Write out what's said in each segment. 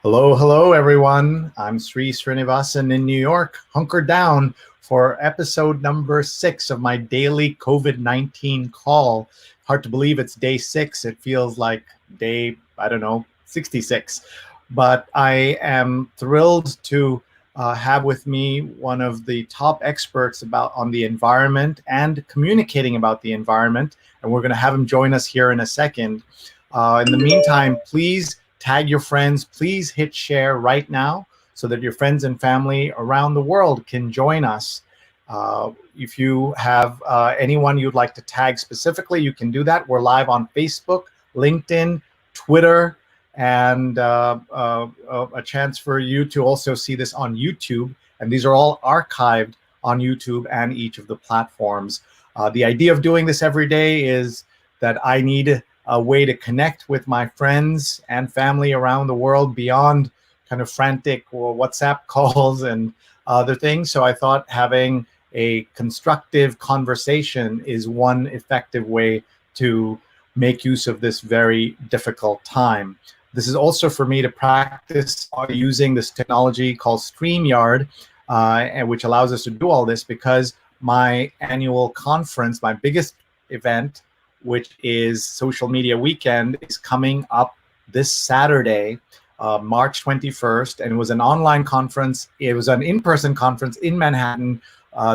Hello, hello, everyone. I'm Sree Sreenivasan in New York, hunkered down for episode number 6 of my daily COVID-19 call. Hard to believe it's day 6. It feels like day, 66. But I am thrilled to have with me one of the top experts on the environment and communicating about the environment. And we're going to have him join us here in a second. In the meantime, please tag your friends. Please hit share right now so that your friends and family around the world can join us. If you have anyone you'd like to tag specifically, you can do that. We're live on Facebook, LinkedIn, Twitter, and a chance for you to also see this on YouTube. And these are all archived on YouTube and each of the platforms. The idea of doing this every day is that I need a way to connect with my friends and family around the world beyond kind of frantic or WhatsApp calls and other things. So I thought having a constructive conversation is one effective way to make use of this very difficult time. This is also for me to practice using this technology called StreamYard, which allows us to do all this because my annual conference, my biggest event, which is Social Media Weekend, is coming up this Saturday, March 21st. And it was an online conference. It was an in-person conference in Manhattan,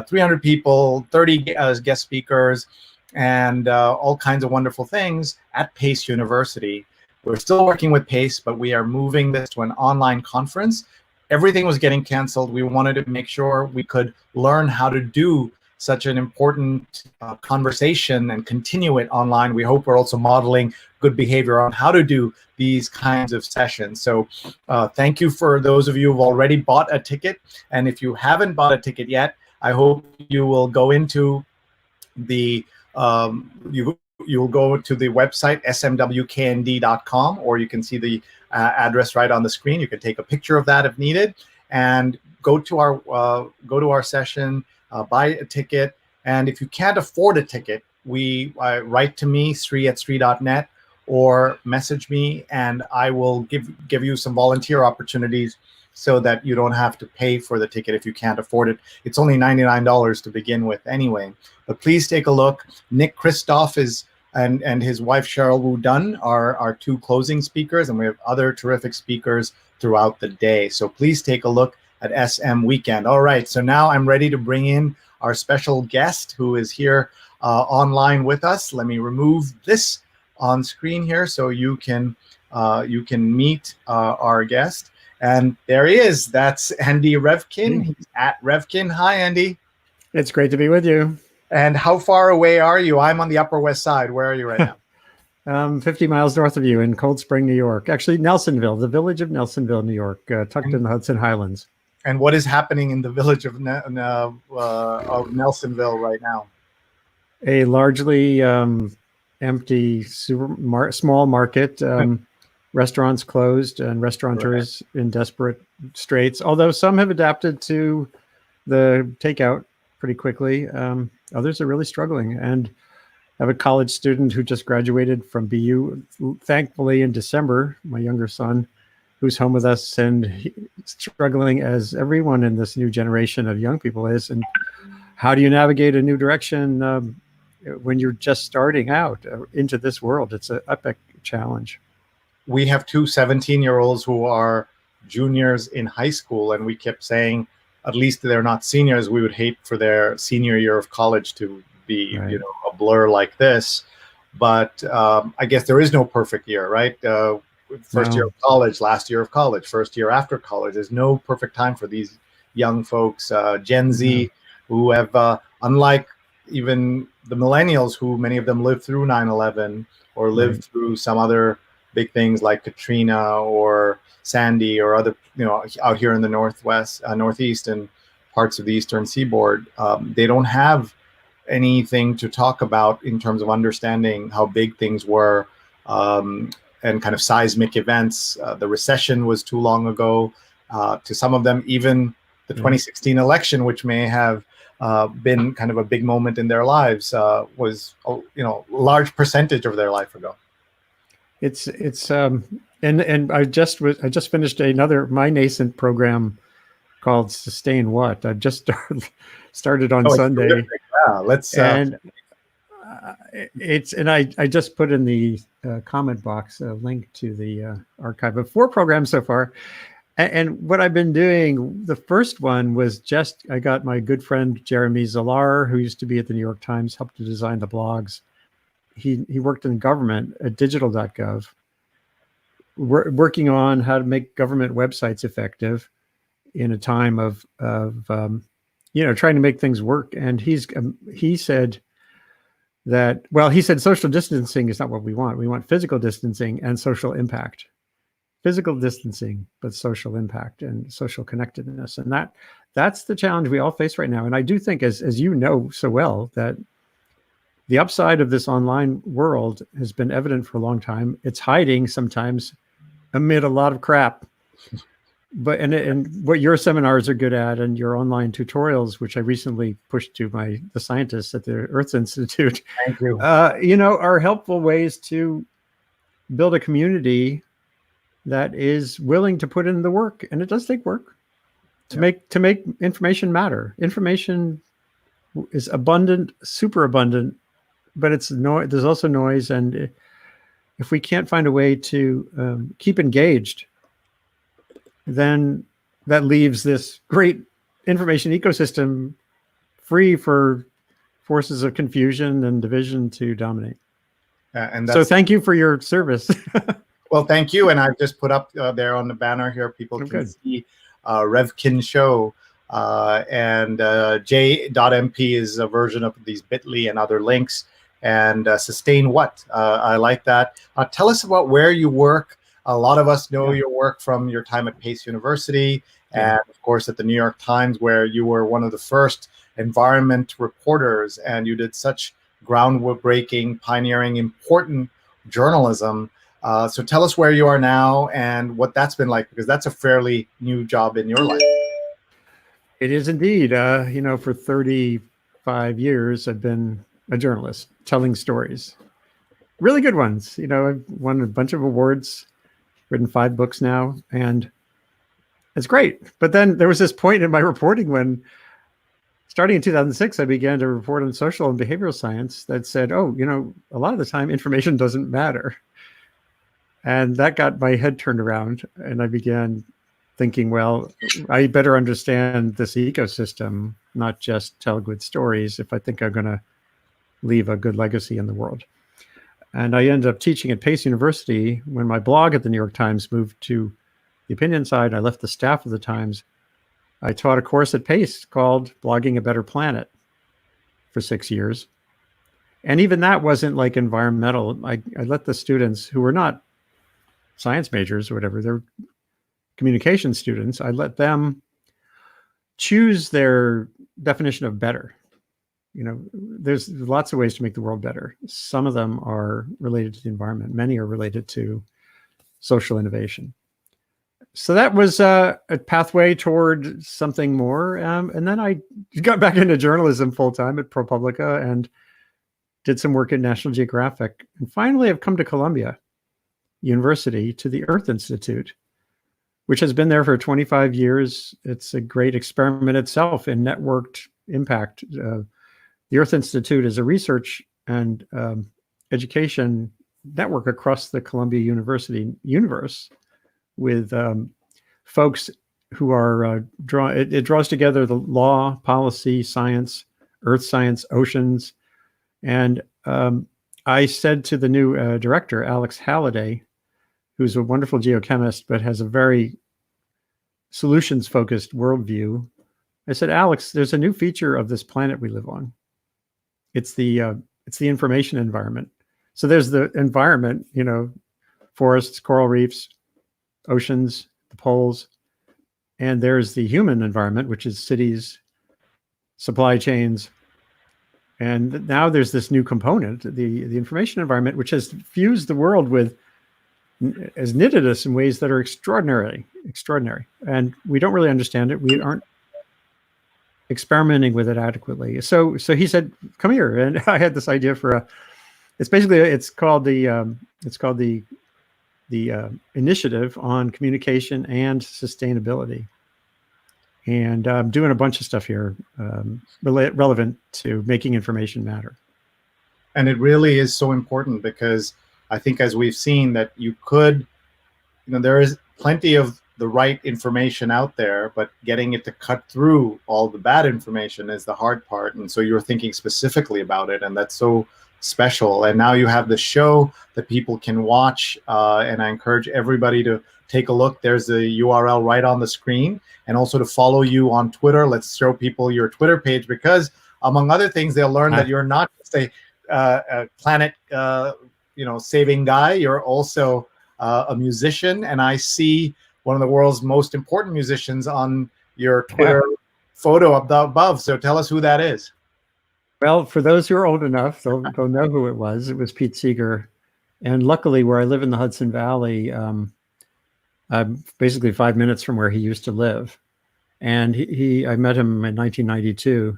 300 people, 30 guest speakers, and all kinds of wonderful things at Pace University. We're still working with Pace, but we are moving this to an online conference. Everything was getting canceled. We wanted to make sure we could learn how to do such an important conversation and continue it online. We hope we're also modeling good behavior on how to do these kinds of sessions. So thank you for those of you who've already bought a ticket. And if you haven't bought a ticket yet, I hope you will go into the, you'll go to the website, smwknd.com, or you can see the address right on the screen. You can take a picture of that if needed, and go to our session. Buy a ticket, and if you can't afford a ticket, write to me, Sree@Sree.net, or message me, and I will give you some volunteer opportunities so that you don't have to pay for the ticket if you can't afford it. It's only $99 to begin with anyway. But please take a look. Nick Kristoff and his wife Cheryl Wu Dunn are our two closing speakers, and we have other terrific speakers throughout the day. So please take a look at SM Weekend. All right, so now I'm ready to bring in our special guest who is here online with us. Let me remove this on screen here so you can meet our guest. And there he is. That's Andy Revkin. He's at Revkin. Hi, Andy. It's great to be with you. And how far away are you? I'm on the Upper West Side. Where are you right now? 50 miles north of you in Cold Spring, New York. Actually, Nelsonville, the village of Nelsonville, New York, tucked in the Hudson Highlands. And what is happening in the village of Nelsonville right now? A largely empty small market, restaurants closed, and restaurateurs in desperate straits. Although some have adapted to the takeout pretty quickly, others are really struggling. And I have a college student who just graduated from BU, thankfully in December, my younger son, who's home with us, and struggling as everyone in this new generation of young people is. And how do you navigate a new direction when you're just starting out into this world? It's an epic challenge. We have two 17-year-olds who are juniors in high school, and we kept saying, at least they're not seniors. We would hate for their senior year of college to be, right, a blur like this. But I guess there is no perfect year, right? First year of college, last year of college, first year after college. There's no perfect time for these young folks, Gen Z, who have, unlike even the millennials, who many of them lived through 9/11 or lived through some other big things like Katrina or Sandy or other, out here in the Northeast and parts of the Eastern Seaboard. They don't have anything to talk about in terms of understanding how big things were. And kind of seismic events. The recession was too long ago. To some of them, even the 2016 election, which may have been kind of a big moment in their lives, was a large percentage of their life ago. It's And I just finished my nascent program called Sustain What. I've just started on Sunday. Terrific. Yeah, let's. And I just put in the comment box a link to the archive of 4 programs so far. And what I've been doing, the first one was I got my good friend Jeremy Zalar, who used to be at the New York Times, helped to design the blogs. He worked in government at digital.gov, working on how to make government websites effective in a time of trying to make things work. And he said social distancing is not what we want. We want physical distancing and social impact. Physical distancing, but social impact and social connectedness. And that's the challenge we all face right now. And I do think, as you know so well, that the upside of this online world has been evident for a long time. It's hiding sometimes amid a lot of crap. But and what your seminars are good at, and your online tutorials, which I recently pushed to the scientists at the Earth Institute, Thank you. Are helpful ways to build a community that is willing to put in the work. And it does take work to make information matter. Information is abundant, super abundant, but there's also noise. And if we can't find a way to keep engaged, then that leaves this great information ecosystem free for forces of confusion and division to dominate. So thank you for your service. Well, thank you. And I've just put up there on the banner here, people can see Revkin show. And J.MP is a version of these bit.ly and other links. And Sustain What? I like that. Tell us about where you work. A lot of us know your work from your time at Pace University and, of course, at the New York Times, where you were one of the first environment reporters, and you did such groundbreaking, pioneering, important journalism. So tell us where you are now and what that's been like, because that's a fairly new job in your life. It is indeed. For 35 years, I've been a journalist telling stories, really good ones. I've won a bunch of awards, written 5 books now, and it's great. But then there was this point in my reporting when, starting in 2006, I began to report on social and behavioral science that said, a lot of the time information doesn't matter. And that got my head turned around, and I began thinking, well, I better understand this ecosystem, not just tell good stories, if I think I'm going to leave a good legacy in the world. And I ended up teaching at Pace University. When my blog at the New York Times moved to the opinion side, I left the staff of the Times. I taught a course at Pace called Blogging a Better Planet for 6 years. And even that wasn't like environmental. I let the students, who were not science majors or whatever, they're communication students, I let them choose their definition of better. There's lots of ways to make the world better. Some of them are related to the environment. Many are related to social innovation. So that was a pathway toward something more. And then I got back into journalism full time at ProPublica and did some work at National Geographic. And finally, I've come to Columbia University, to the Earth Institute, which has been there for 25 years. It's a great experiment itself in networked impact. The Earth Institute is a research and education network across the Columbia University universe, with folks who are it draws together the law, policy, science, earth science, oceans. And I said to the new director, Alex Halliday, who's a wonderful geochemist, but has a very solutions-focused worldview, I said, Alex, there's a new feature of this planet we live on. It's the information environment. So there's the environment, forests, coral reefs, oceans, the poles, and there's the human environment, which is cities, supply chains. And now there's this new component, the information environment, which has fused the world has knitted us in ways that are extraordinary. And we don't really understand it. We aren't experimenting with it adequately. So he said, come here. And I had this idea for it's called the initiative on communication and sustainability. And I'm doing a bunch of stuff here relevant to making information matter. And it really is so important, because I think, as we've seen, that there is plenty of the right information out there, but getting it to cut through all the bad information is the hard part. And so you're thinking specifically about it, and that's so special. And now you have the show that people can watch, and I encourage everybody to take a look. There's a URL right on the screen, and also to follow you on Twitter. Let's show people your Twitter page, because among other things, they'll learn that you're not just a planet saving guy. You're also a musician, and I see one of the world's most important musicians on your Twitter photo up above. So tell us who that is. Well, for those who are old enough, they'll know who it was. It was Pete Seeger. And luckily, where I live in the Hudson Valley, I'm basically 5 minutes from where he used to live. And I met him in 1992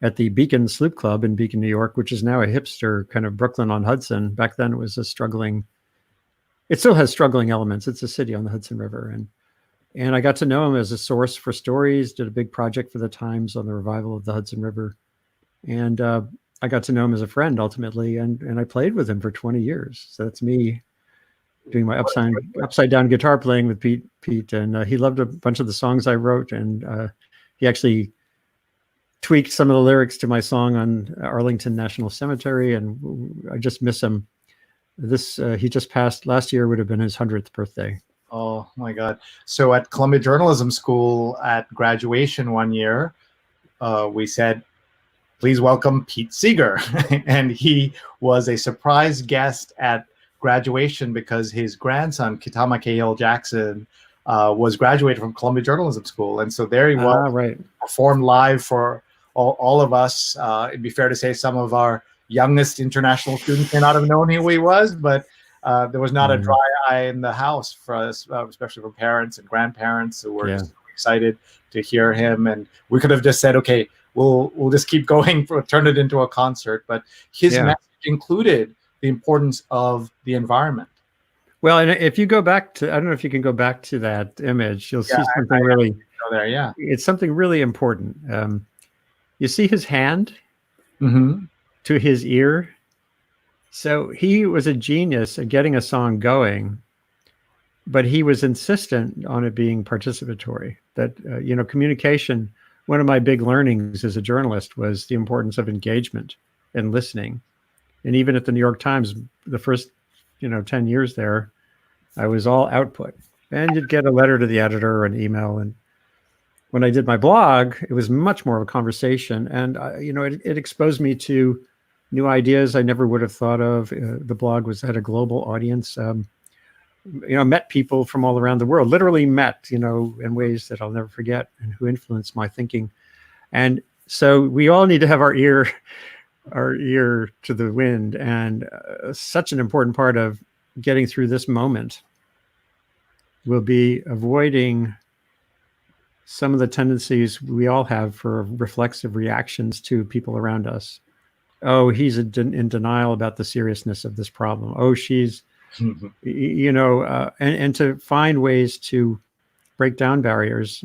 at the Beacon Sloop Club in Beacon, New York, which is now a hipster kind of Brooklyn on Hudson. Back then, it was it still has struggling elements. It's a city on the Hudson River. And I got to know him as a source for stories, did a big project for the Times on the revival of the Hudson River. And I got to know him as a friend ultimately. And I played with him for 20 years. So that's me doing my upside down guitar playing with Pete. And he loved a bunch of the songs I wrote. And he actually tweaked some of the lyrics to my song on Arlington National Cemetery. And I just miss him. He just passed. Last year would have been his 100th birthday. Oh my God. So at Columbia Journalism School at graduation one year, we said, please welcome Pete Seeger. And he was a surprise guest at graduation because his grandson, Kitama Cahill Jackson, was graduated from Columbia Journalism School. And so there he was, performed live for all of us. It'd be fair to say some of our youngest international students may not have known who he was, but there was not a dry eye in the house for us, especially for parents and grandparents who were just excited to hear him. And we could have just said, okay, we'll just keep going, turn it into a concert. But his message included the importance of the environment. Well, and if you go back to, I don't know if you can go back to that image, you'll see something really, it's something really important. You see his hand to his ear. So he was a genius at getting a song going, but he was insistent on it being participatory. That, communication, one of my big learnings as a journalist was the importance of engagement and listening. And even at the New York Times, the first, 10 years there, I was all output. And you'd get a letter to the editor or an email. And when I did my blog, it was much more of a conversation. And, it exposed me to new ideas I never would have thought of. The blog had a global audience. Met people from all around the world, literally met, in ways that I'll never forget and who influenced my thinking. And so we all need to have our ear to the wind. And such an important part of getting through this moment will be avoiding some of the tendencies we all have for reflexive reactions to people around us. Oh, he's in denial about the seriousness of this problem. Oh, she's, and to find ways to break down barriers,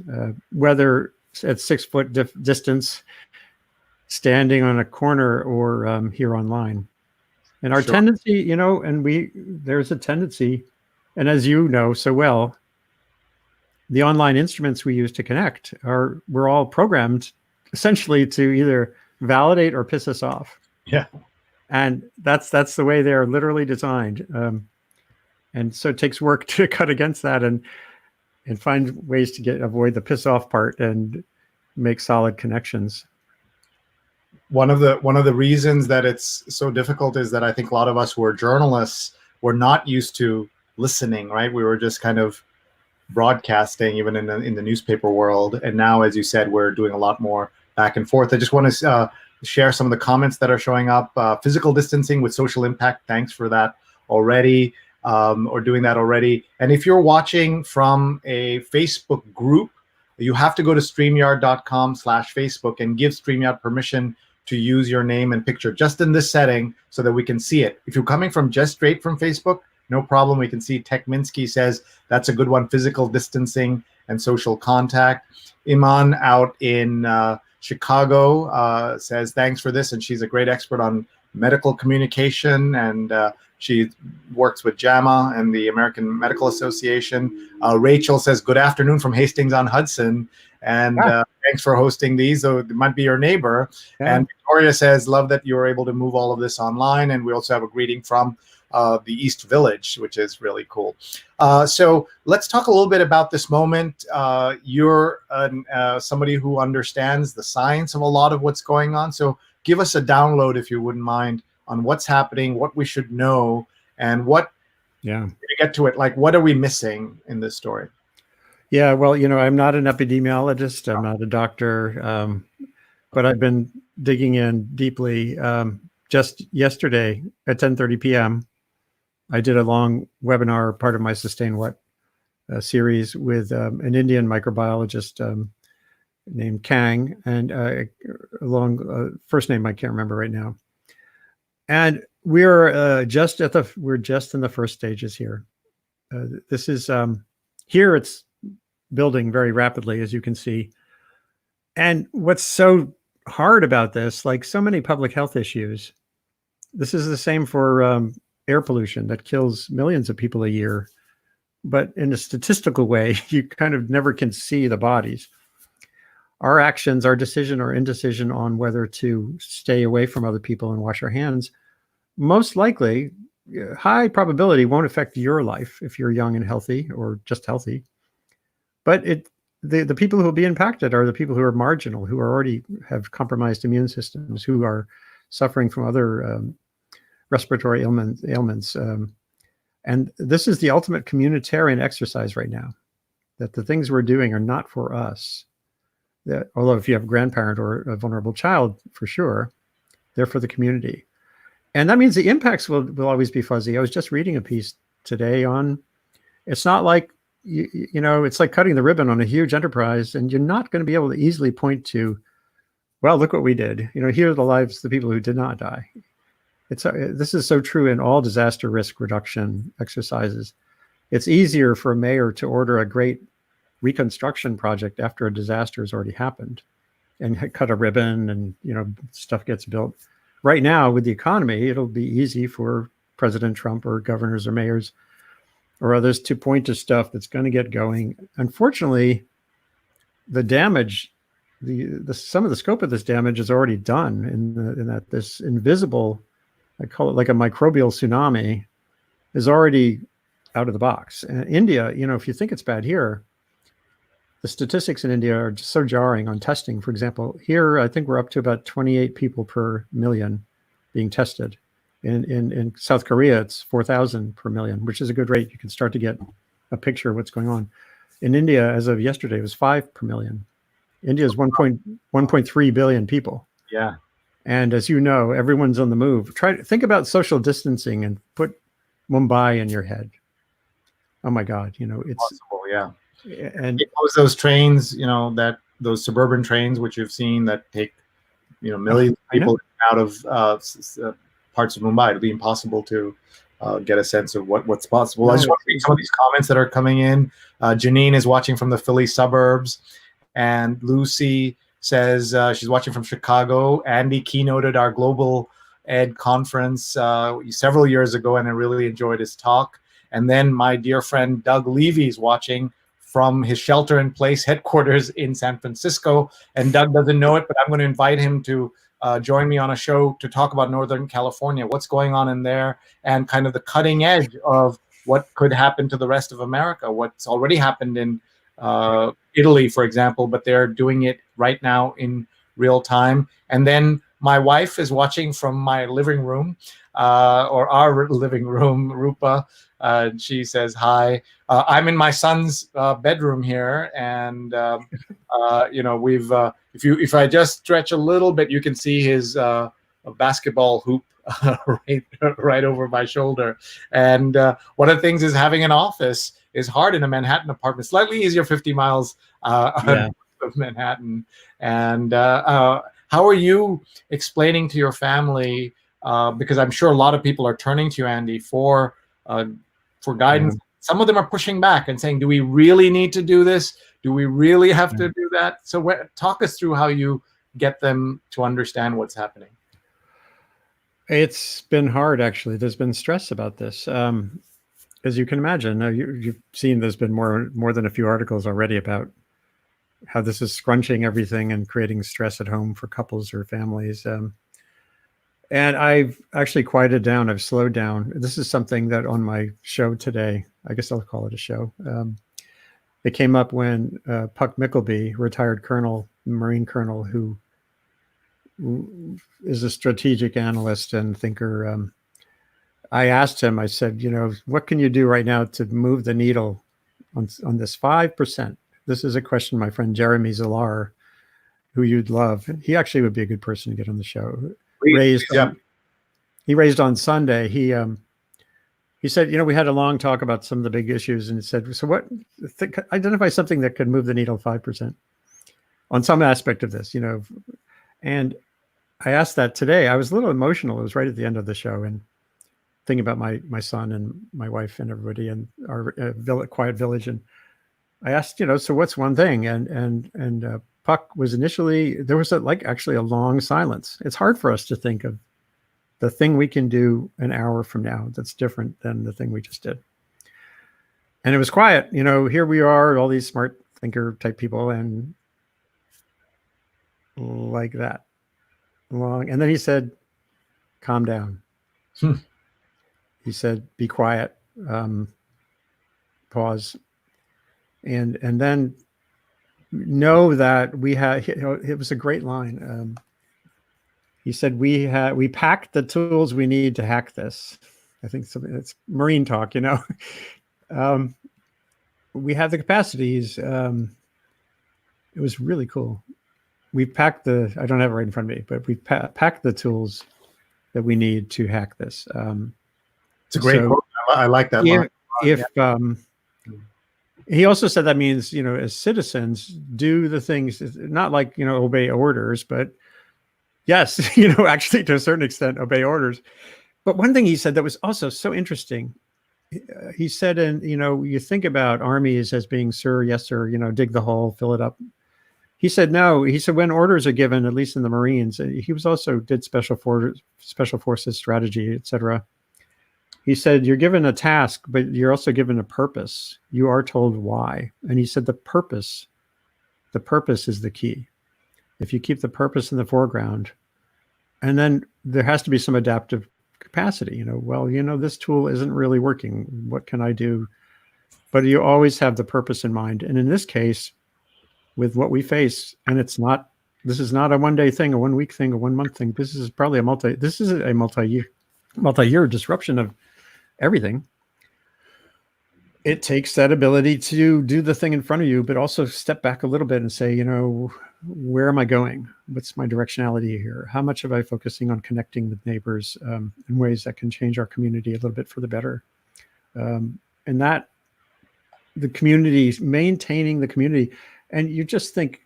whether at 6 foot distance, standing on a corner, or here online. And our tendency, there's a tendency, and as you know so well, the online instruments we use to connect we're all programmed essentially to either validate or piss us off. Yeah. And that's the way they're literally designed. And so it takes work to cut against that and find ways to avoid the piss off part and make solid connections. One of the reasons that it's so difficult is that I think a lot of us who are journalists were not used to listening, right? We were just kind of broadcasting, even in the newspaper world. And now, as you said, we're doing a lot more back and forth. I just want to share some of the comments that are showing up. Physical distancing with social impact. Thanks for that already, or doing that already. And if you're watching from a Facebook group, you have to go to StreamYard.com/Facebook and give StreamYard permission to use your name and picture just in this setting so that we can see it. If you're coming from just straight from Facebook, no problem. We can see Tech Minsky says that's a good one, physical distancing and social contact. Iman out in Chicago says, thanks for this. And she's a great expert on medical communication, and she works with JAMA and the American Medical Association. Rachel says, good afternoon from Hastings on Hudson. And thanks for hosting these. So it might be your neighbor. Yeah. And Victoria says, love that you were able to move all of this online. And we also have a greeting from the East Village, which is really cool. So let's talk a little bit about this moment. You're somebody who understands the science of a lot of what's going on. So give us a download, if you wouldn't mind, on what's happening, what we should know, and what, to get to it, like, what are we missing in this story? Yeah, well, I'm not an epidemiologist. I'm not a doctor, but I've been digging in deeply. Just yesterday at 10:30 p.m., I did a long webinar, part of my Sustain What series, with an Indian microbiologist named Kang, and first name I can't remember right now. And we're just in the first stages here. This is here. It's building very rapidly, as you can see. And what's so hard about this, like so many public health issues, this is the same for air pollution that kills millions of people a year. But in a statistical way, you kind of never can see the bodies. Our actions, our decision or indecision on whether to stay away from other people and wash our hands, most likely, high probability, won't affect your life if you're young and healthy or just healthy. But the people who will be impacted are the people who are marginal, who already have compromised immune systems, who are suffering from other respiratory ailments. And this is the ultimate communitarian exercise right now, that the things we're doing are not for us. That, although if you have a grandparent or a vulnerable child, for sure, they're for the community. And that means the impacts will always be fuzzy. I was just reading a piece today on, it's not like, it's like cutting the ribbon on a huge enterprise, and you're not going to be able to easily point to, well, look what we did. Here are the lives of the people who did not die. This is so true in all disaster risk reduction exercises. It's easier for a mayor to order a great reconstruction project after a disaster has already happened and cut a ribbon and, stuff gets built. Right now with the economy, it'll be easy for President Trump or governors or mayors or others to point to stuff that's going to get going. Unfortunately, the damage, some of the scope of this damage is already done in that this invisible, I call it like a microbial tsunami, is already out of the box. And India, if you think it's bad here, the statistics in India are just so jarring on testing. For example, here, I think we're up to about 28 people per million being tested. In South Korea, it's 4,000 per million, which is a good rate. You can start to get a picture of what's going on. In India, as of yesterday, it was 5 per million. India is 1.3 billion people. Yeah. And as you know, everyone's on the move. Try to think about social distancing and put Mumbai in your head. Oh my God, it's possible, yeah. And those trains, those suburban trains, which you've seen that take, millions of people out of parts of Mumbai. It'll be impossible to get a sense of what's possible. I just want to read some of these comments that are coming in. Janine is watching from the Philly suburbs, and Lucy says she's watching from Chicago. Andy keynoted our Global Ed conference several years ago, and I really enjoyed his talk. And then my dear friend Doug Levy is watching from his shelter-in-place headquarters in San Francisco. And Doug doesn't know it, but I'm going to invite him to join me on a show to talk about Northern California, what's going on in there, and kind of the cutting edge of what could happen to the rest of America, what's already happened in Italy, for example, but they're doing it right now in real time. And then my wife is watching from my living room, or our living room, Rupa. She says hi. I'm in my son's bedroom here, and we've if I just stretch a little bit, you can see his basketball hoop right over my shoulder. And one of the things is having an office is hard in a Manhattan apartment. Slightly easier 50 miles of Manhattan. And how are you explaining to your family? Because I'm sure a lot of people are turning to you, Andy, for for guidance. Some of them are pushing back and saying, do we really need to do this? Do we really have to do that? So talk us through how you get them to understand what's happening. It's been hard, actually. There's been stress about this. As you can imagine, you've seen there's been more than a few articles already about how this is scrunching everything and creating stress at home for couples or families. And I've actually quieted down. I've slowed down. This is something that on my show today, I guess I'll call it a show. It came up when Puck Mickleby, retired colonel, Marine colonel, who is a strategic analyst and thinker. I asked him, I said, what can you do right now to move the needle on this 5%? This is a question my friend Jeremy Zallar, who you'd love. He actually would be a good person to get on the show. He raised on Sunday. He said, we had a long talk about some of the big issues, and he said, so identify something that could move the needle 5% on some aspect of this, And I asked that today. I was a little emotional. It was right at the end of the show, and thinking about my son and my wife and everybody in our quiet village. And I asked, so what's one thing? And Puck was initially, there was actually a long silence. It's hard for us to think of the thing we can do an hour from now that's different than the thing we just did. And it was quiet. Here we are, all these smart thinker type people, and like that. Long. And then he said, calm down. He said, be quiet, pause. And then know that we had, it was a great line. He said, we packed the tools we need to hack this. I think it's Marine talk, we have the capacities. It was really cool. We packed I don't have it right in front of me, but we packed the tools that we need to hack this. It's a great quote. I like that line. He also said that means, as citizens, do the things, not like, obey orders, but yes, actually to a certain extent, obey orders. But one thing he said that was also so interesting, he said, you think about armies as being, sir, yes, sir, dig the hole, fill it up. He said, no. He said, when orders are given, at least in the Marines, he was also did special forces strategy, etc. He said, you're given a task, but you're also given a purpose. You are told why. And he said, the purpose is the key. If you keep the purpose in the foreground, and then there has to be some adaptive capacity, this tool isn't really working. What can I do? But you always have the purpose in mind. And in this case, with what we face, and this is not a 1 day thing, a 1 week thing, a 1 month thing. This is probably a multi-year disruption of everything. It takes that ability to do the thing in front of you, but also step back a little bit and say, where am I going? What's my directionality here? How much am I focusing on connecting with neighbors in ways that can change our community a little bit for the better? And that the community, maintaining the community. And you just think,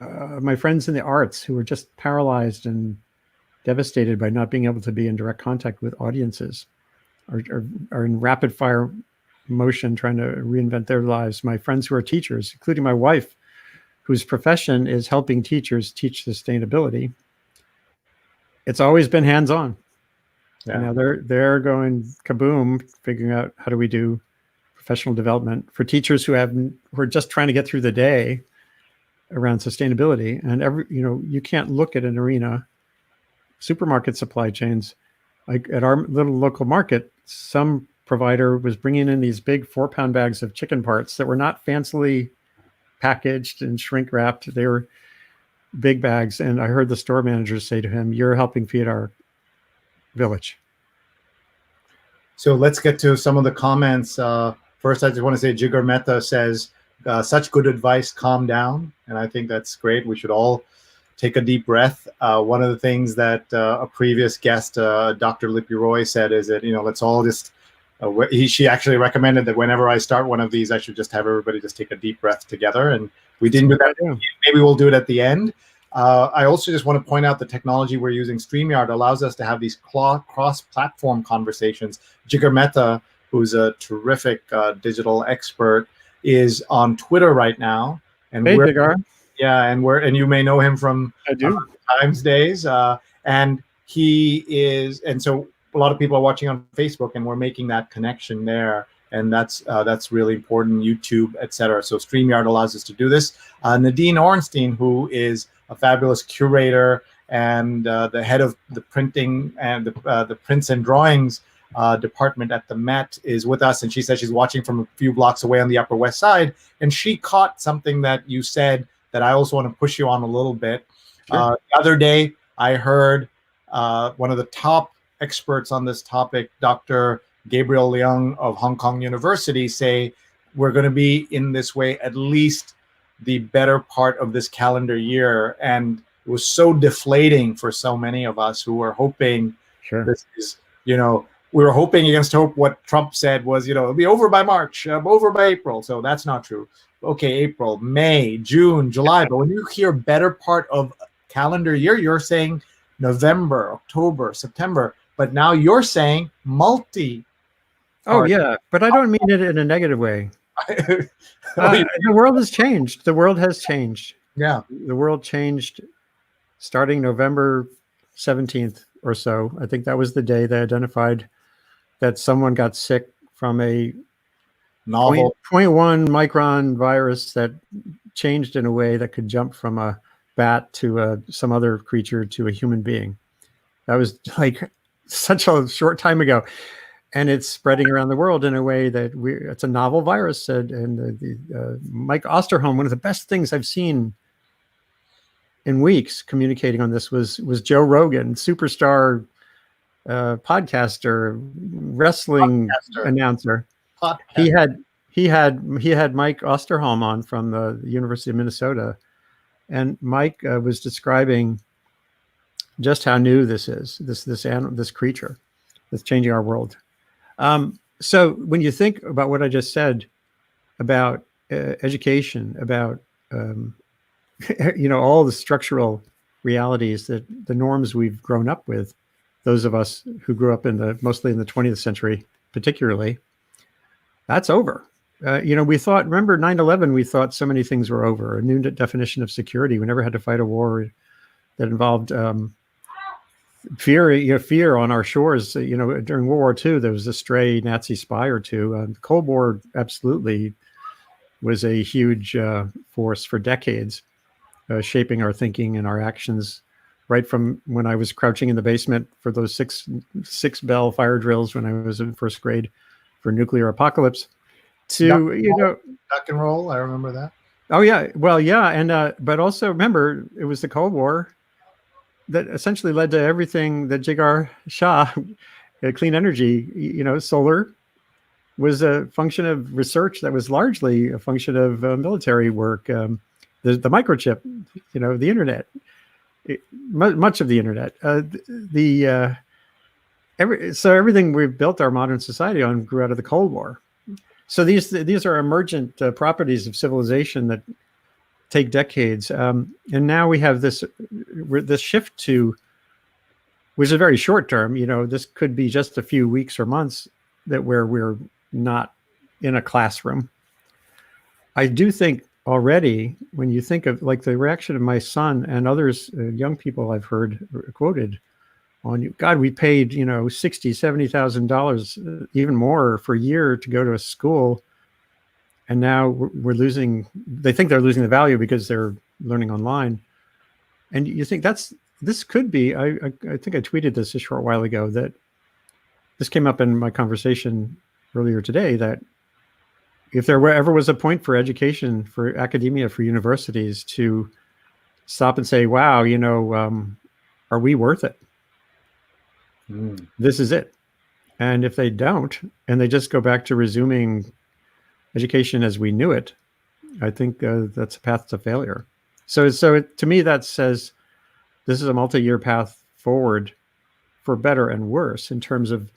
my friends in the arts who are just paralyzed and devastated by not being able to be in direct contact with audiences are in rapid fire motion trying to reinvent their lives. My friends who are teachers, including my wife, whose profession is helping teachers teach sustainability. It's always been hands-on. Yeah. Now they're going kaboom, figuring out how do we do professional development for teachers who are just trying to get through the day around sustainability. And you can't look at an arena, supermarket supply chains, like at our little local market, some provider was bringing in these big 4-pound bags of chicken parts that were not fancily packaged and shrink wrapped. They were big bags. And I heard the store manager say to him, you're helping feed our village. So let's get to some of the comments. First, I just want to say Jigar Mehta says, such good advice, calm down. And I think that's great. We should all take a deep breath. One of the things that a previous guest, Dr. Lippy Roy, said is that, let's all just, she actually recommended that whenever I start one of these, I should just have everybody just take a deep breath together. And we didn't do that. Maybe we'll do it at the end. I also just want to point out the technology we're using, StreamYard, allows us to have these cross-platform conversations. Jigar Mehta who's a terrific digital expert, is on Twitter right now. And Hey, Jigar. and you may know him from I do. Times days. And he is, and so a lot of people are watching on Facebook, and we're making that connection there. And that's really important, YouTube, etc. So StreamYard allows us to do this. Nadine Ornstein, who is a fabulous curator and the head of the printing and the prints and drawings department at the Met, is with us. And she says she's watching from a few blocks away on the Upper West Side. And she caught something that you said that I also want to push you on a little bit. Sure. The other day, I heard one of the top experts on this topic, Dr. Gabriel Leung of Hong Kong University, say we're going to be in this way at least the better part of this calendar year. And it was so deflating for so many of us who were hoping this is, we were hoping against hope. What Trump said was, it'll be over by March, over by April. So that's not true. Okay, April, May, June, July. But when you hear better part of calendar year, you're saying November, October, September. But now you're saying multi. Oh, yeah. But I don't mean it in a negative way. The world has changed. The world has changed. Yeah. The world changed starting November 17th or so. I think that was the day they identified that someone got sick from a novel 0.1 micron virus that changed in a way that could jump from a bat to some other creature to a human being. That was like such a short time ago. And it's spreading around the world in a way that it's a novel virus. And Mike Osterholm, one of the best things I've seen in weeks communicating on this was Joe Rogan, superstar podcaster, wrestling announcer. He had Mike Osterholm on from the University of Minnesota, and Mike was describing just how new this is, this creature that's changing our world. So when you think about what I just said about education, about all the structural realities, that the norms we've grown up with, those of us who grew up mostly in the 20th century, particularly, that's over. We thought, remember 9/11, we thought so many things were over. A new definition of security. We never had to fight a war that involved fear on our shores. During World War II, there was a stray Nazi spy or two. The Cold War absolutely was a huge force for decades, shaping our thinking and our actions, right from when I was crouching in the basement for those six bell fire drills when I was in first grade for nuclear apocalypse to, duck and roll. I remember that. Oh yeah. Well, yeah. And, but also remember it was the Cold War that essentially led to everything that Jigar Shah, clean energy, solar was a function of research that was largely a function of military work. The microchip, the internet, much of the internet, so everything we've built our modern society on grew out of the Cold War. So these are emergent properties of civilization that take decades, and now we have this shift to, which is very short term. This could be just a few weeks or months where we're not in a classroom. I do think already, when you think of like the reaction of my son and others, young people I've heard quoted on, God, we paid, $60,000, $70,000, even more for a year to go to a school. And now they think they're losing the value because they're learning online. And you think this could be, I think I tweeted this a short while ago, that this came up in my conversation earlier today, that if there ever was a point for education, for academia, for universities to stop and say, wow, are we worth it? This is it. And if they don't, and they just go back to resuming education as we knew it, I think that's a path to failure. So to me, that says this is a multi-year path forward for better and worse in terms of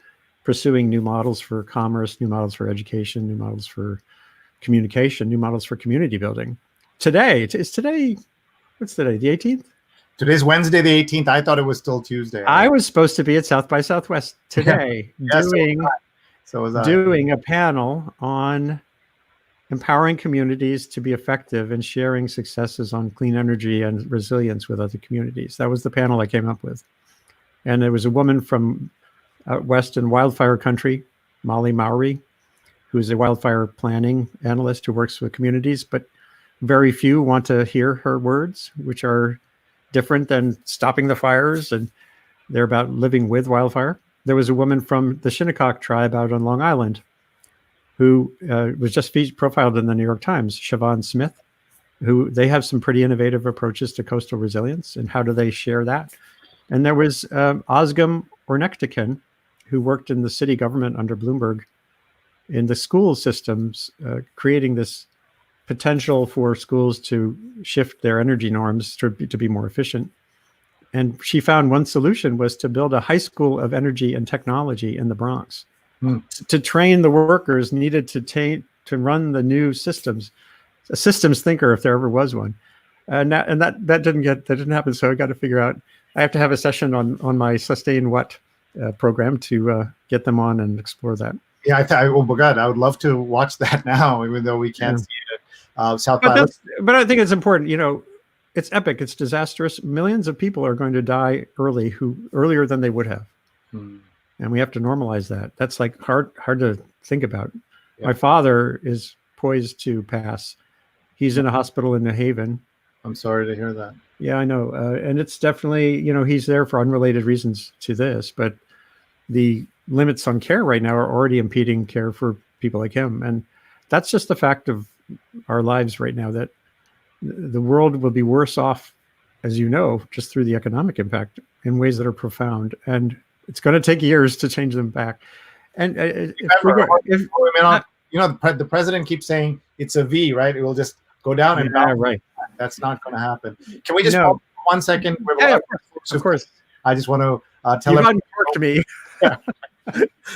pursuing new models for commerce, new models for education, new models for communication, new models for community building. What's today, the 18th? Today's Wednesday, the 18th. I thought it was still Tuesday. I was supposed to be at South by Southwest today So was I. doing a panel on empowering communities to be effective and sharing successes on clean energy and resilience with other communities. That was the panel I came up with. And there was a woman from out west in wildfire country, Molly Mowry, who's a wildfire planning analyst who works with communities, but very few want to hear her words, which are different than stopping the fires, and they're about living with wildfire. There was a woman from the Shinnecock tribe out on Long Island who was just profiled in the New York Times, Siobhan Smith, who they have some pretty innovative approaches to coastal resilience, and how do they share that? And there was Ozgam Ornektikin, who worked in the city government under Bloomberg in the school systems, creating this potential for schools to shift their energy norms to be more efficient. And she found one solution was to build a high school of energy and technology in the Bronx. To train the workers needed to run the new systems, a systems thinker if there ever was one, and that didn't happen. So I got to figure out. I have to have a session on my Sustain What program to get them on and explore that. Yeah, oh my God, I would love to watch that now, even though we can't see it. South by. But I think it's important. It's epic. It's disastrous. Millions of people are going to die earlier than they would have. And we have to normalize that. That's like hard to think about. Yeah. My father is poised to pass. He's in a hospital in New Haven. I'm sorry to hear that. Yeah, I know. And it's definitely, he's there for unrelated reasons to this, but the limits on care right now are already impeding care for people like him. And that's just the fact of our lives right now, that the world will be worse off, as you know, just through the economic impact in ways that are profound. And it's going to take years to change them back. And the president keeps saying it's a V, right? It will just go down and down. Right. That's not going to happen. Can we just pause for 1 second? Yeah, of course. I just want to tell everybody. To me.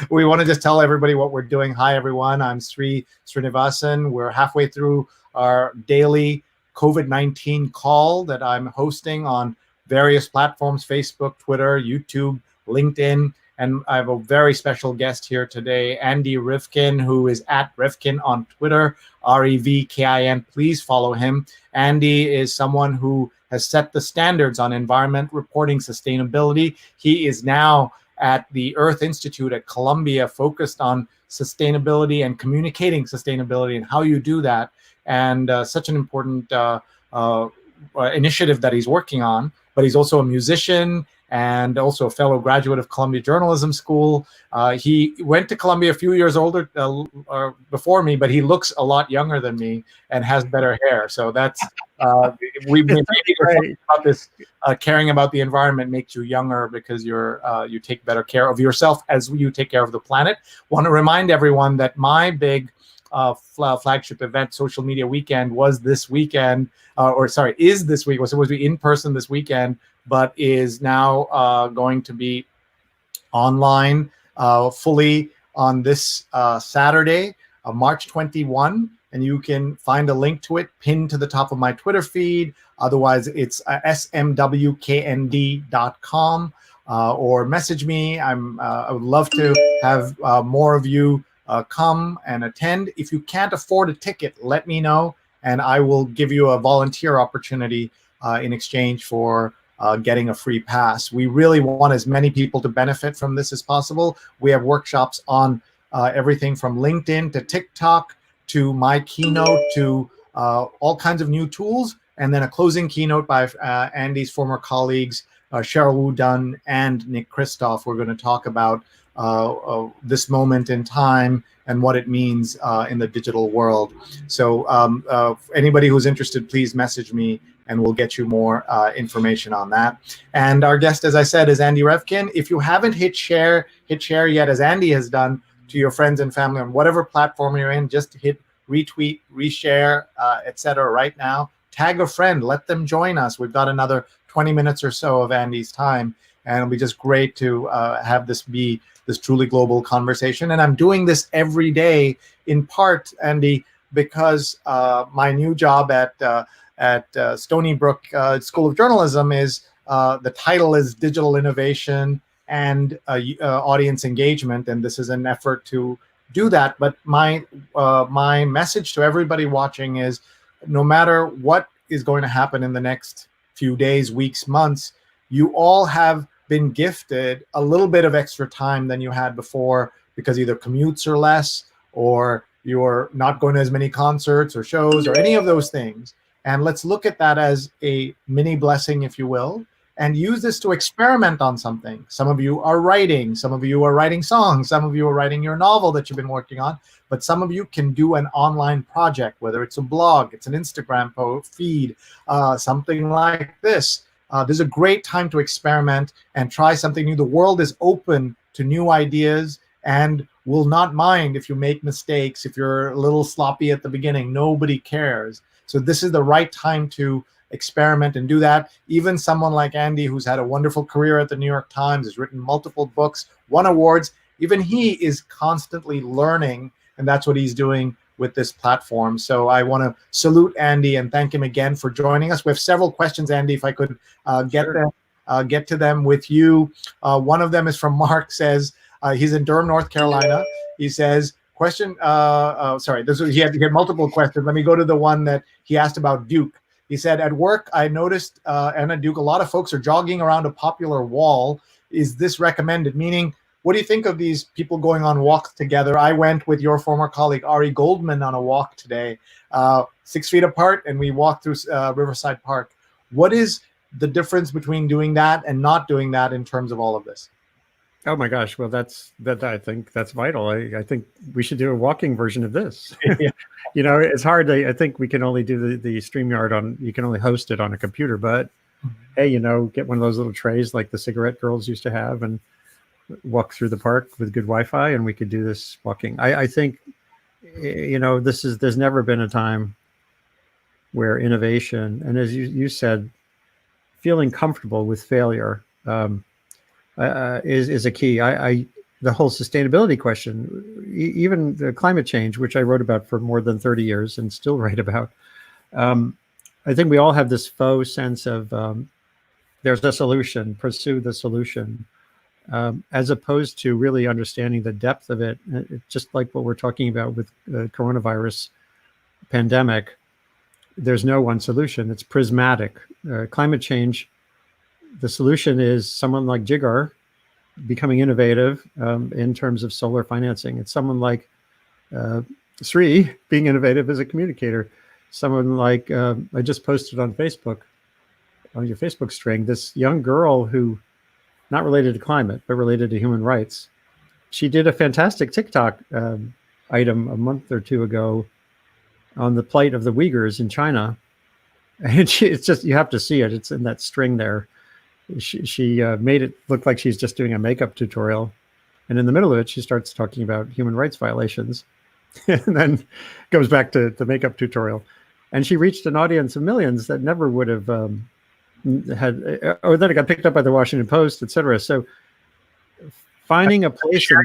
We want to just tell everybody what we're doing. Hi, everyone. I'm Sree Sreenivasan. We're halfway through our daily COVID-19 call that I'm hosting on various platforms: Facebook, Twitter, YouTube, LinkedIn. And I have a very special guest here today, Andy Revkin, who is at Revkin on Twitter, Revkin. Please follow him. Andy is someone who has set the standards on environment reporting sustainability. He is now at the Earth Institute at Columbia, focused on sustainability and communicating sustainability and how you do that. And such an important initiative that he's working on. But he's also a musician and also a fellow graduate of Columbia Journalism School. He went to Columbia a few years older before me, but he looks a lot younger than me and has better hair. So that's we've been talking about this. Caring about the environment makes you younger because you take better care of yourself as you take care of the planet. Want to remind everyone that my big flagship event, Social Media Weekend, was this weekend, is this week. Was supposed to be in person this weekend, but is now going to be online fully on this Saturday, March 21. And you can find a link to it pinned to the top of my Twitter feed. Otherwise, it's smwknd.com or message me. I would love to have more of you come and attend. If you can't afford a ticket, let me know, and I will give you a volunteer opportunity in exchange for getting a free pass. We really want as many people to benefit from this as possible. We have workshops on everything from LinkedIn to TikTok to my keynote to all kinds of new tools, and then a closing keynote by Andy's former colleagues, Cheryl Wu Dunn and Nick Kristof. We're going to talk about this moment in time and what it means in the digital world. So anybody who's interested, please message me and we'll get you more information on that. And our guest, as I said, is Andy Revkin. If you haven't hit share yet, as Andy has done, to your friends and family on whatever platform you're in, just hit retweet, reshare, etc. right now. Tag a friend, let them join us. We've got another 20 minutes or so of Andy's time, and it'll be just great to have this be this truly global conversation. And I'm doing this every day, in part, Andy, because my new job at Stony Brook School of Journalism is the title is Digital Innovation and audience engagement. And this is an effort to do that. But my message to everybody watching is, no matter what is going to happen in the next few days, weeks, months, you all have been gifted a little bit of extra time than you had before, because either commutes are less, or you're not going to as many concerts or shows or any of those things. And let's look at that as a mini blessing, if you will, and use this to experiment on something. Some of you are writing, some of you are writing songs, some of you are writing your novel that you've been working on, but some of you can do an online project, whether it's a blog, it's an Instagram feed, something like this. This is a great time to experiment and try something new. The world is open to new ideas and will not mind if you make mistakes, if you're a little sloppy at the beginning. Nobody cares. So this is the right time to experiment and do that. Even someone like Andy, who's had a wonderful career at the New York Times, has written multiple books, won awards, even he is constantly learning, and that's what he's doing with this platform. So I want to salute Andy and thank him again for joining us. We have several questions, Andy, if I could get to them with you. One of them is from Mark. Says he's in Durham, North Carolina. He says, question, he had multiple questions. Let me go to the one that he asked about Duke. He said, at work, I noticed, Anna Duke, a lot of folks are jogging around a popular wall. Is this recommended? Meaning, what do you think of these people going on walks together? I went with your former colleague, Ari Goldman, on a walk today, 6 feet apart, and we walked through Riverside Park. What is the difference between doing that and not doing that in terms of all of this? Oh my gosh. Well, I think that's vital. I think we should do a walking version of this. Yeah. You know, it's hard. I think we can only do the StreamYard you can only host it on a computer, but hey, you know, get one of those little trays like the cigarette girls used to have and walk through the park with good Wi-Fi, and we could do this walking. I think, you know, there's never been a time where innovation, and as you said, feeling comfortable with failure, is a key. The whole sustainability question, even the climate change, which I wrote about for more than 30 years and still write about. I think we all have this faux sense of there's a solution, pursue the solution, as opposed to really understanding the depth of it. Just like what we're talking about with the coronavirus pandemic, there's no one solution. It's prismatic. Climate change, the solution is someone like Jigar becoming innovative in terms of solar financing. It's someone like Sree being innovative as a communicator. Someone like, I just posted on Facebook, on your Facebook string, this young girl who, not related to climate, but related to human rights. She did a fantastic TikTok item a month or two ago on the plight of the Uyghurs in China. And it's just, you have to see it. It's in that string there. She made it look like she's just doing a makeup tutorial. And in the middle of it, she starts talking about human rights violations and then goes back to the makeup tutorial. And she reached an audience of millions that never would have had, or then it got picked up by the Washington Post, et cetera. So finding a place in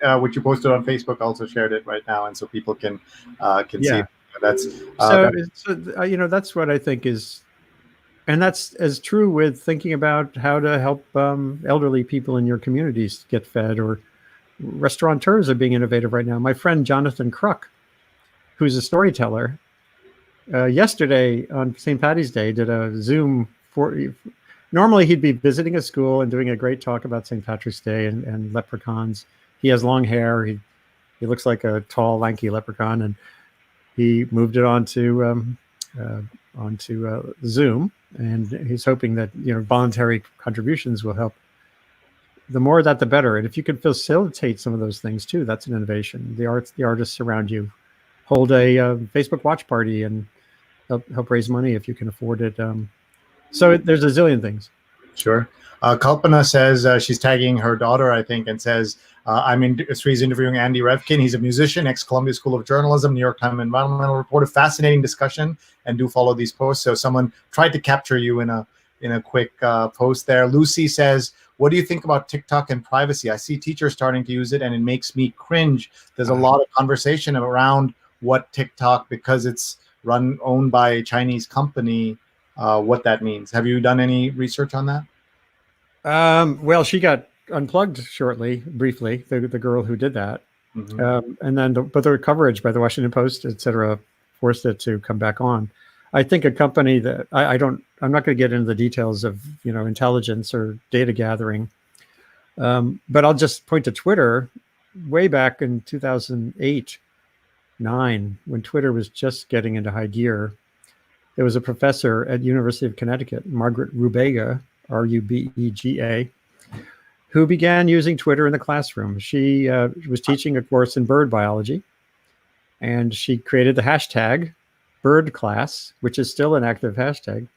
the which you posted on Facebook, also shared it right now, and so people can see. That's you know, that's what I think is, and that's as true with thinking about how to help elderly people in your communities get fed, or restaurateurs are being innovative right now. My friend Jonathan Kruk, who's a storyteller, yesterday on St. Patty's Day did a Zoom normally he'd be visiting a school and doing a great talk about St. Patrick's Day and leprechauns. He has long hair. He looks like a tall, lanky leprechaun, and he moved it onto Zoom, and he's hoping that, you know, voluntary contributions will help. The more that, the better. And if you can facilitate some of those things too, that's an innovation. The artists around you, hold a Facebook watch party and help raise money if you can afford it. So there's a zillion things. Sure. Kalpana says she's tagging her daughter, I think, and says, Sree's interviewing Andy Revkin. He's a musician, ex-Columbia School of Journalism, New York Times environmental reporter. Fascinating discussion, and do follow these posts. So someone tried to capture you in a quick post there. Lucy says, what do you think about TikTok and privacy? I see teachers starting to use it, and it makes me cringe. There's a lot of conversation around what TikTok, because it's owned by a Chinese company, what that means. Have you done any research on that? Well, she got unplugged briefly, the girl who did that. Mhm. And then, but the coverage by the Washington Post, et cetera, forced it to come back on. I think a company that I'm not going to get into the details of, intelligence or data gathering, but I'll just point to Twitter way back in 2008-9, when Twitter was just getting into high gear. There was a professor at University of Connecticut, Margaret Rubega, Rubega, who began using Twitter in the classroom. She was teaching a course in bird biology, and she created the hashtag bird class, which is still an active hashtag.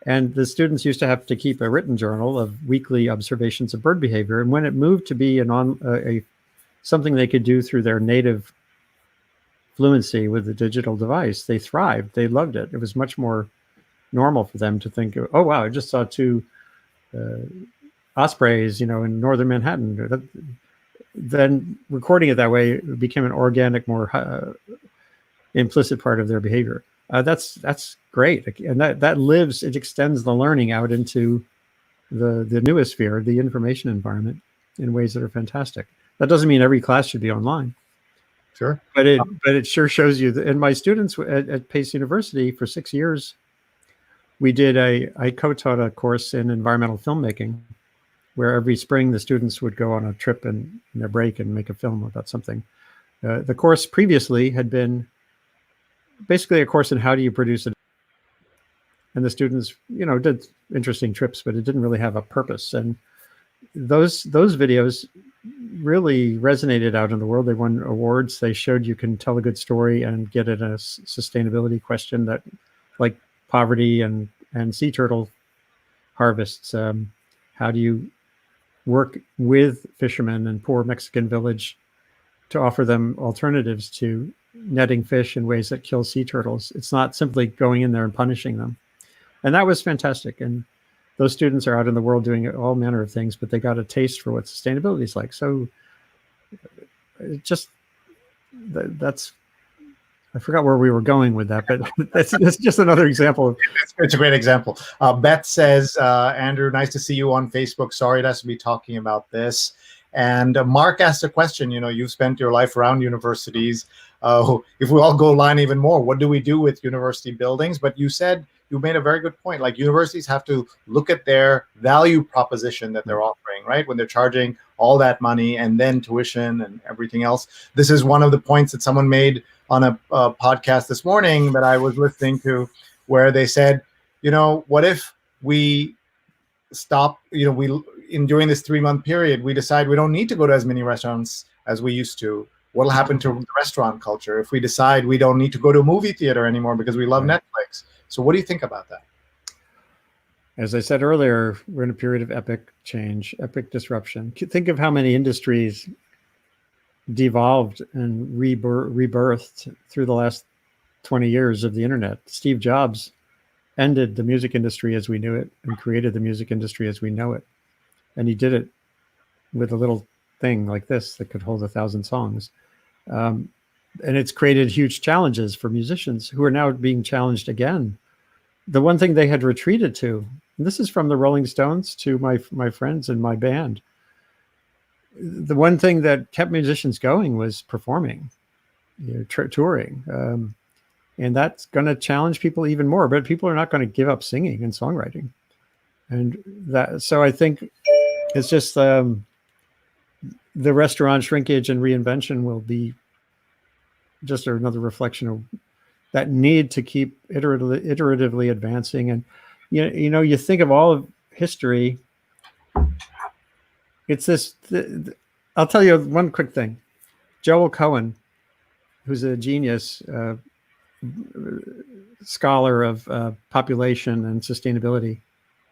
And the students used to have to keep a written journal of weekly observations of bird behavior. And when it moved to be something they could do through their native fluency with the digital device, they thrived. They loved it. It was much more normal for them to think, oh, wow, I just saw two ospreys, in northern Manhattan. Then recording it that way, it became an organic, more implicit part of their behavior. That's great, and that lives. It extends the learning out into the noosphere, the information environment, in ways that are fantastic. That doesn't mean every class should be online. Sure. But it sure shows you that. And my students at Pace University for 6 years, I co-taught a course in environmental filmmaking, where every spring the students would go on a trip in their break and make a film about something. The course previously had been basically a course in how do you produce it. And the students, did interesting trips, but it didn't really have a purpose. And those videos really resonated out in the world. They won awards. They showed you can tell a good story and get at a sustainability question that, like poverty and sea turtle harvests. How do you work with fishermen in poor Mexican village to offer them alternatives to netting fish in ways that kill sea turtles? It's not simply going in there and punishing them. And that was fantastic. And those students are out in the world doing all manner of things, but they got a taste for what sustainability is like. So that's, I forgot where we were going with that, but that's just another example. It's a great example. Beth says, Andrew, nice to see you on Facebook. Sorry to have to be talking about this. And Mark asked a question, you've spent your life around universities. If we all go line even more, what do we do with university buildings? But you made a very good point. Like, universities have to look at their value proposition that they're offering, right? When they're charging all that money and then tuition and everything else. This is one of the points that someone made on a podcast this morning that I was listening to, where they said, what if we stop, during this 3-month period, we decide we don't need to go to as many restaurants as we used to. What'll happen to the restaurant culture if we decide we don't need to go to a movie theater anymore because we love Netflix? So what do you think about that? As I said earlier, we're in a period of epic change, epic disruption. Think of how many industries devolved and rebirthed through the last 20 years of the internet. Steve Jobs ended the music industry as we knew it and created the music industry as we know it. And he did it with a little thing like this that could hold 1,000 songs. And it's created huge challenges for musicians who are now being challenged again. The one thing they had retreated to, and this is from the Rolling Stones to my friends in my band, the one thing that kept musicians going was performing, touring. And that's going to challenge people even more, but people are not going to give up singing and songwriting. So I think it's just the restaurant shrinkage and reinvention will be just another reflection of that need to keep iteratively advancing. And you think of all of history, it's this. I'll tell you one quick thing. Joel Cohen, who's a genius scholar of population and sustainability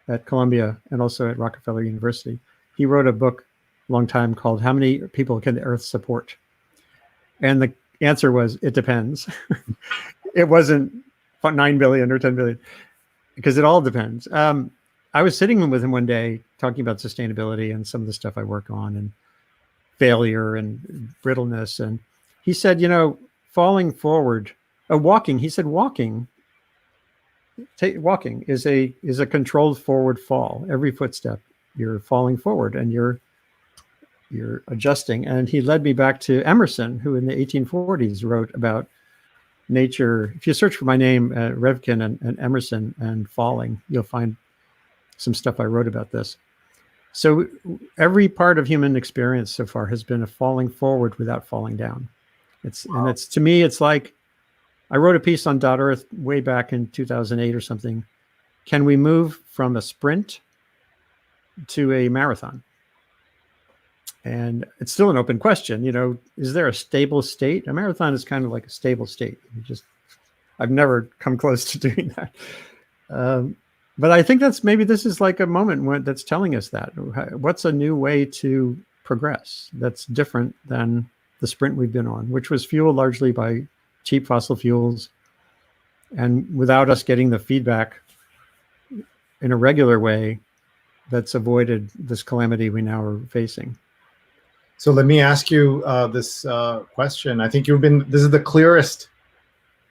at Columbia and also at Rockefeller University, he wrote a book a long time called "How Many People Can the Earth Support?" And the answer was, it depends. It wasn't 9 billion or 10 billion, because it all depends. I was sitting with him one day talking about sustainability and some of the stuff I work on and failure and brittleness. And he said, falling forward, walking is a controlled forward fall. Every footstep, you're falling forward and you're you're adjusting. And he led me back to Emerson, who in the 1840s wrote about nature. If you search for my name, Revkin and Emerson and falling, you'll find some stuff I wrote about this. So every part of human experience so far has been a falling forward without falling down. And it's, to me, it's like, I wrote a piece on .earth way back in 2008 or something. Can we move from a sprint to a marathon? And it's still an open question. Is there a stable state? A marathon is kind of like a stable state. I've never come close to doing that. But I think maybe this is like a moment that's telling us that. What's a new way to progress that's different than the sprint we've been on, which was fueled largely by cheap fossil fuels, and without us getting the feedback in a regular way that's avoided this calamity we now are facing. So let me ask you this question. I think this is the clearest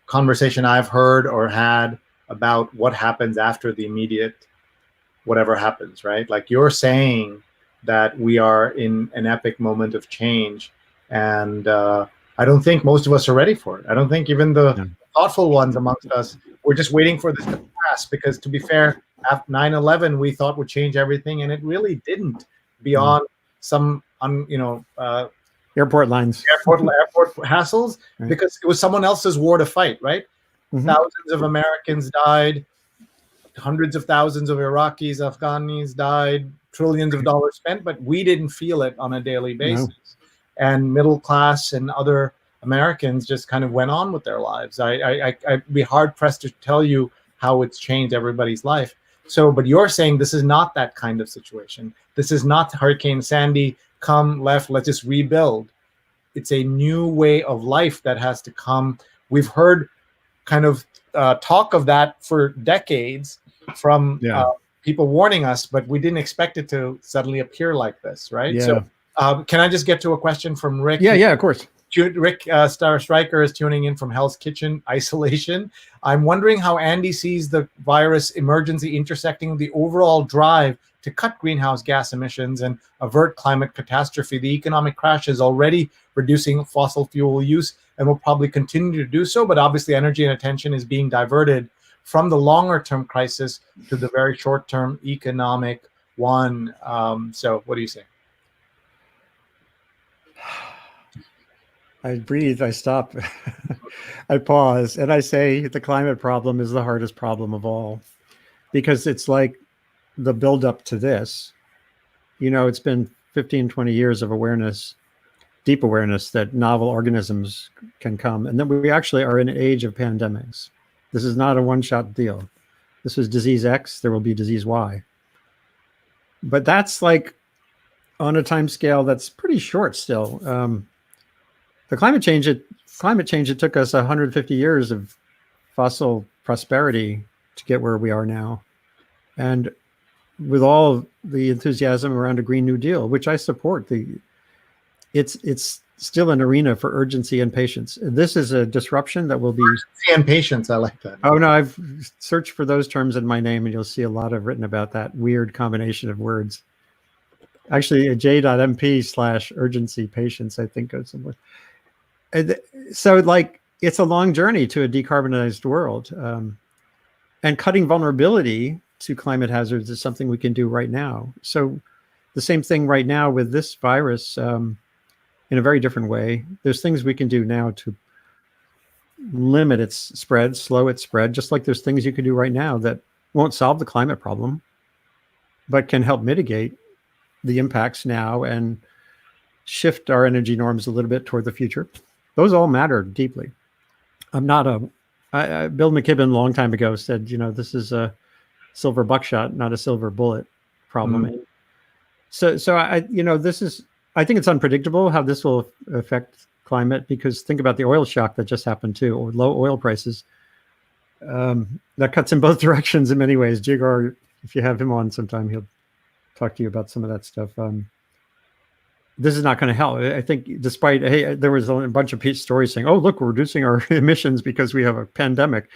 conversation I've heard or had about what happens after the immediate whatever happens, right? Like, you're saying that we are in an epic moment of change, and I don't think most of us are ready for it. I don't think even the thoughtful ones amongst us, we're just waiting for this to pass, because, to be fair, after 9/11 we thought would change everything, and it really didn't, beyond some airport lines, airport hassles, right? Because it was someone else's war to fight, right? Mm-hmm. Thousands of Americans died, hundreds of thousands of Iraqis, Afghanis died, trillions of dollars spent, but we didn't feel it on a daily basis. No. And middle class and other Americans just kind of went on with their lives. I'd be hard pressed to tell you how it's changed everybody's life. So, but you're saying this is not that kind of situation. This is not Hurricane Sandy, come, left, let's just rebuild. It's a new way of life that has to come. We've heard kind of talk of that for decades from people warning us, but we didn't expect it to suddenly appear like this, right? Yeah. So can I just get to a question from Rick? Yeah, of course. Rick Star Striker is tuning in from Hell's Kitchen isolation. I'm wondering how Andy sees the virus emergency intersecting the overall drive to cut greenhouse gas emissions and avert climate catastrophe. The economic crash is already reducing fossil fuel use and will probably continue to do so, but obviously energy and attention is being diverted from the longer term crisis to the very short term economic one. So what do you say? I breathe, I stop, I pause, and I say the climate problem is the hardest problem of all, because it's like the buildup to this. It's been 15, 20 years of awareness, deep awareness that novel organisms can come. And then we actually are in an age of pandemics. This is not a one-shot deal. This was disease X, there will be disease Y. But that's like on a time scale that's pretty short still. The climate change, it took us 150 years of fossil prosperity to get where we are now. And with all the enthusiasm around a Green New Deal, which I support, it's still an arena for urgency and patience. This is a disruption that will be... Urgency and patience, I like that. Oh, no, I've searched for those terms in my name, and you'll see a lot of written about that weird combination of words. Actually, j.mp/urgency patience, I think, goes somewhere. So, like, it's a long journey to a decarbonized world. And cutting vulnerability to climate hazards is something we can do right now. So the same thing right now with this virus, in a very different way. There's things we can do now to limit its spread, slow its spread, just like there's things you can do right now that won't solve the climate problem, but can help mitigate the impacts now and shift our energy norms a little bit toward the future. Those all matter deeply. I'm not Bill McKibben a long time ago said, this is a silver buckshot, not a silver bullet problem. Mm-hmm. So I think it's unpredictable how this will affect climate, because think about the oil shock that just happened too, or low oil prices. That cuts in both directions in many ways. Jigar, if you have him on sometime, he'll talk to you about some of that stuff. This is not going to help. I think despite, there was a bunch of stories saying, oh, look, we're reducing our emissions because we have a pandemic.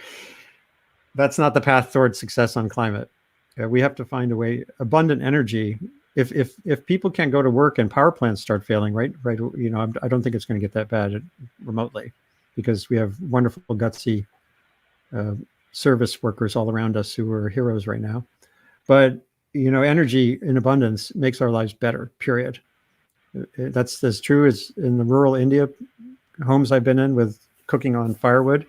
That's not the path towards success on climate. We have to find a way. Abundant energy if people can't go to work and power plants start failing, right, I don't think it's going to get that bad remotely, because we have wonderful, gutsy service workers all around us who are heroes right now. But energy in abundance makes our lives better. Period. That's as true as in the rural India homes I've been in with cooking on firewood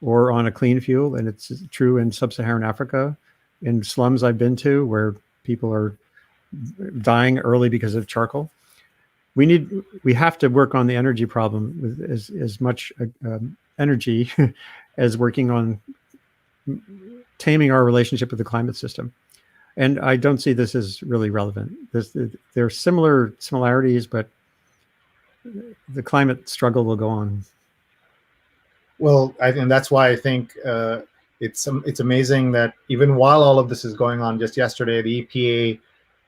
or on a clean fuel, and it's true in sub-Saharan Africa, in slums I've been to where people are dying early because of charcoal. We have to work on the energy problem with as much energy as working on taming our relationship with the climate system. And I don't see this as really relevant. There are similarities, but the climate struggle will go on. Well, and that's why I think it's amazing that even while all of this is going on, just yesterday, the EPA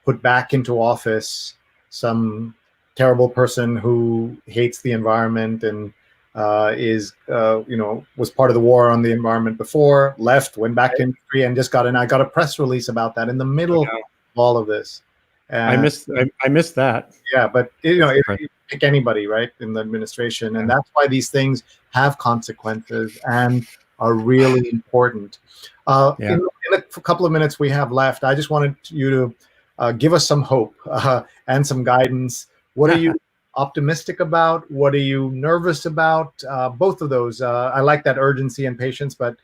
put back into office some terrible person who hates the environment and was part of the war on the environment before, left, went back to industry, and just I got a press release about that in the middle of all of this. And I missed that. Yeah, but if you pick anybody, right, in the administration, and that's why these things have consequences and are really important. In a couple of minutes we have left, I just wanted you to give us some hope and some guidance. What are you optimistic about? What are you nervous about? Both of those. I like that urgency and patience, but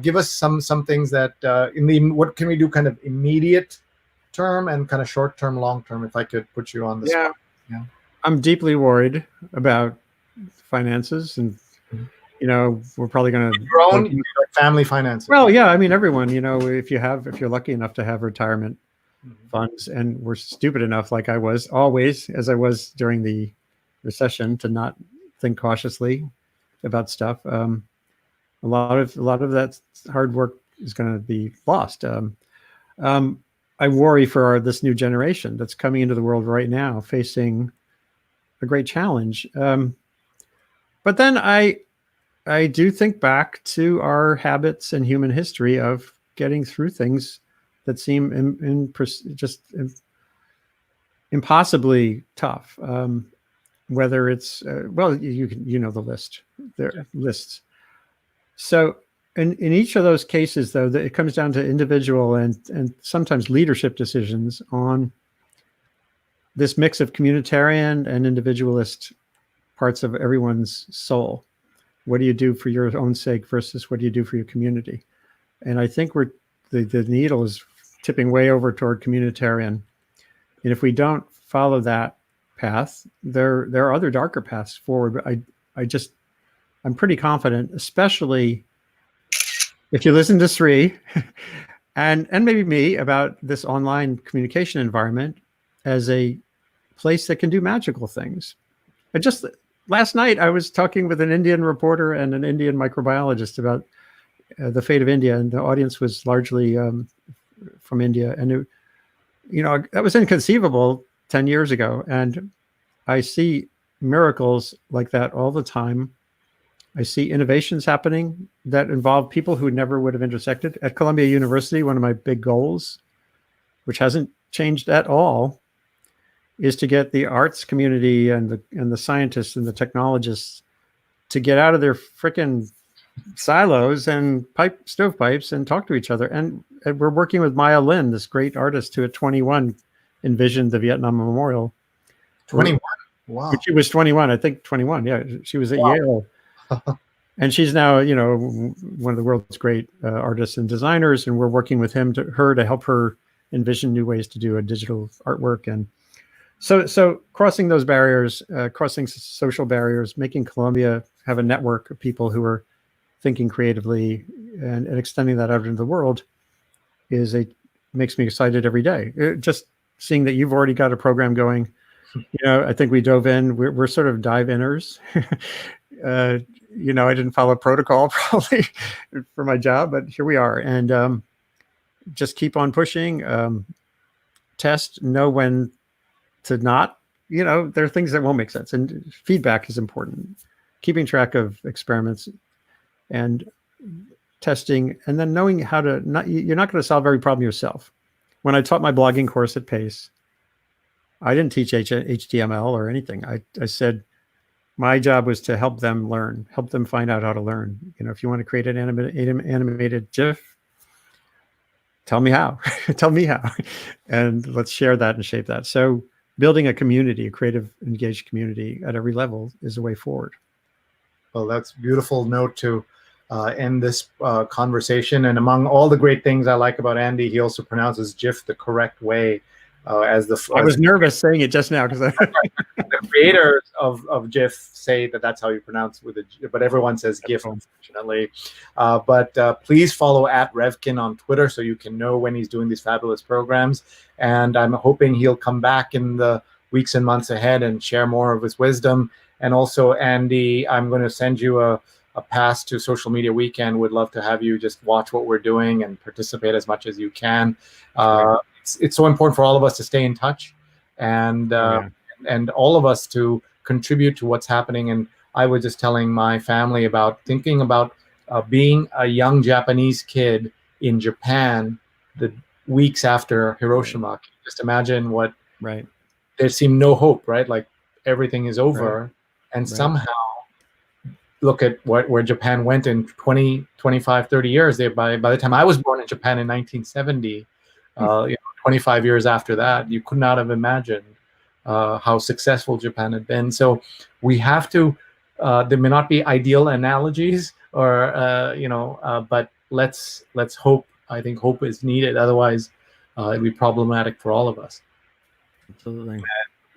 give us some things that what can we do kind of immediate term and kind of short term, long term, if I could put you on the spot. Yeah. I'm deeply worried about finances, and we're probably going to your own family finances. Well, yeah, I mean everyone, if you're lucky enough to have retirement funds, and we're stupid enough, like I was always, as I was during the recession, to not think cautiously about stuff. A lot of that hard work is going to be lost. I worry for this new generation that's coming into the world right now, facing a great challenge. But then I do think back to our habits and human history of getting through things that seem just impossibly tough. Whether it's you know the list. There are lists. So in each of those cases, though, it comes down to individual and sometimes leadership decisions on this mix of communitarian and individualist parts of everyone's soul. What do you do for your own sake versus what do you do for your community? And I think the needle is tipping way over toward communitarian. And if we don't follow that path, there are other darker paths forward. But I'm pretty confident, especially if you listen to Sree and maybe me, about this online communication environment as a place that can do magical things. Last night I was talking with an Indian reporter and an Indian microbiologist about the fate of India, and the audience was largely from India. And that was inconceivable 10 years ago. And I see miracles like that all the time. I see innovations happening that involve people who never would have intersected. At Columbia University, one of my big goals, which hasn't changed at all, is to get the arts community and the scientists and the technologists to get out of their frickin' silos and stovepipes and talk to each other. And we're working with Maya Lin, this great artist who at 21 envisioned the Vietnam Memorial. 21? Wow. She was 21, I think 21. Yeah, she was at Yale. And she's now, one of the world's great artists and designers. And we're working with her to help her envision new ways to do a digital artwork. And so crossing those barriers, crossing social barriers, making Columbia have a network of people who are thinking creatively and extending that out into the world makes me excited every day. Just seeing that you've already got a program going. I think we dove in. We're sort of dive-inners. I didn't follow protocol probably for my job, but here we are. And just keep on pushing. Test, know when to not. There are things that won't make sense, and feedback is important. Keeping track of experiments and testing, and then knowing how to you're not going to solve every problem yourself. When I taught my blogging course at Pace, I didn't teach HTML or anything. I said my job was to help them learn, help them find out how to learn. If you want to create an animated GIF, tell me how, tell me how, and let's share that and shape that. So building a community, a creative, engaged community at every level is a way forward. Well, that's a beautiful note to end this conversation. And among all the great things I like about Andy, he also pronounces GIF the correct way. I was nervous saying it just now because the creators of GIF say that that's how you pronounce with it, but everyone says GIF, unfortunately. But please follow at Revkin on Twitter so you can know when he's doing these fabulous programs. And I'm hoping he'll come back in the weeks and months ahead and share more of his wisdom. And also, Andy, I'm going to send you a pass to Social Media Weekend. Would love to have you just watch what we're doing and participate as much as you can. It's so important for all of us to stay in touch, and and all of us to contribute to what's happening. And I was just telling my family about thinking about being a young Japanese kid in Japan the weeks after Hiroshima. Just imagine what. Right. There seemed no hope, right? Like everything is over, and somehow look at where Japan went in 20, 25, 30 years. By the time I was born in Japan in 1970, 25 years after that, you could not have imagined how successful Japan had been. So we have to, there may not be ideal analogies or, but let's hope. I think hope is needed. Otherwise, it'd be problematic for all of us. Absolutely.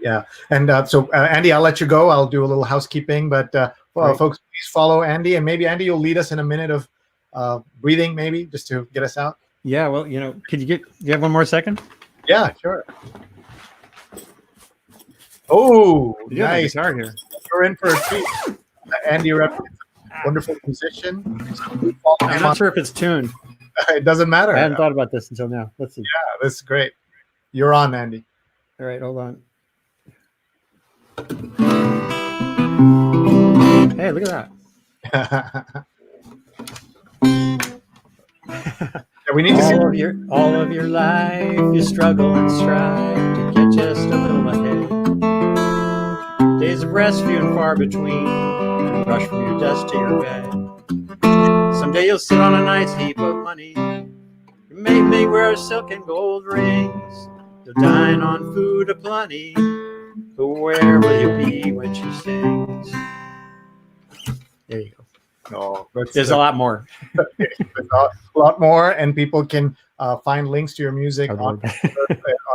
Yeah. And so, Andy, I'll let you go. I'll do a little housekeeping, but folks, please follow Andy. And maybe, Andy, you'll lead us in a minute of breathing, maybe, just to get us out. Yeah, well, could you have one more second? Yeah, sure. Oh, nice. Guitar here. You're in for a treat. Andy Revkin, wonderful musician. I'm not sure if it's tuned. It doesn't matter. I hadn't thought about this until now. Let's see. Yeah, this is great. You're on, Andy. All right, hold on. Hey, look at that. We need to see all of your life you struggle and strive to get just a little ahead. Days of rest few and far between, and rush from your desk to your bed. Someday you'll sit on a nice heap of money. You may wear silk and gold rings. You'll dine on food aplenty. But where will you be when she sings? There you go. No, there's a lot more. A lot more, and people can find links to your music on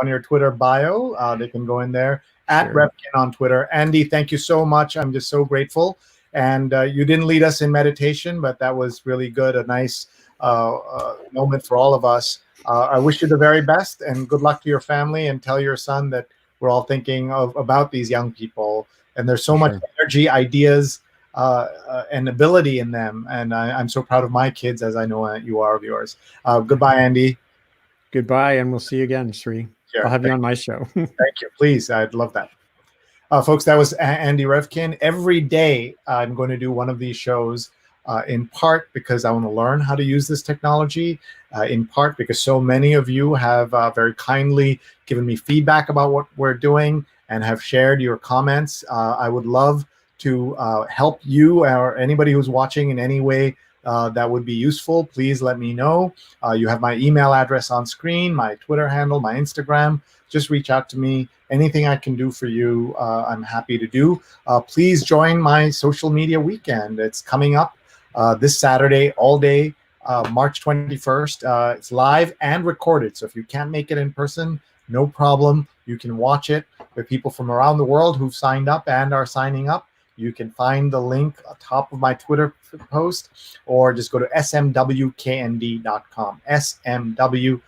your Twitter bio. They can go in there at Revkin on Twitter. Andy, thank you so much. I'm just so grateful. And you didn't lead us in meditation, but that was really good. A nice moment for all of us. I wish you the very best and good luck to your family, and tell your son that we're all thinking about these young people. And there's so much energy, ideas, and ability in them. And I'm so proud of my kids, as I know you are of yours. Goodbye, Andy. Goodbye, and we'll see you again, Sree. Sure. I'll have you on my show. Thank you. Please. I'd love that. Folks, that was Andy Revkin. Every day I'm going to do one of these shows, in part because I want to learn how to use this technology, in part because so many of you have very kindly given me feedback about what we're doing and have shared your comments. I would love to help you or anybody who's watching in any way that would be useful. Please let me know. You have my email address on screen, my Twitter handle, my Instagram. Just reach out to me. Anything I can do for you, I'm happy to do. Please join my social media weekend. It's coming up this Saturday, all day, March 21st. It's live and recorded. So if you can't make it in person, no problem. You can watch it with people from around the world who've signed up and are signing up. You can find the link atop of my Twitter post, or just go to smwknd.com, smwknd.com.